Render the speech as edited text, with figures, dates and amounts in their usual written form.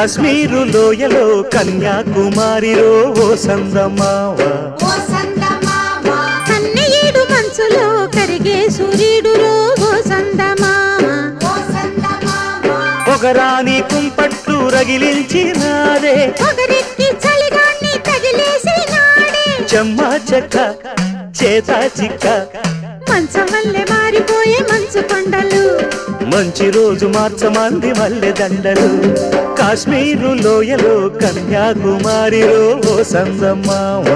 కాశ్మీరు లోయలో కన్యాకుమారిలో ఓ సందమావ కన్నయ్యేడు మంచులో కరిగే సూర్యుడులో ఓ సందమావ పొగరాని కుంపట్లు రగిలించినాడే పొగరెక్కి చలిగాన్ని తగిలేసినాడే చెమ్మా చెక్క చేత చిక్క మంచం వల్లే మారిపోయే మంచు కొండలు మంచి రోజు మార్చమంది మల్లె దండలు కాశ్మీరు లోయలో కన్యాకుమారిలో ఓ సందమావ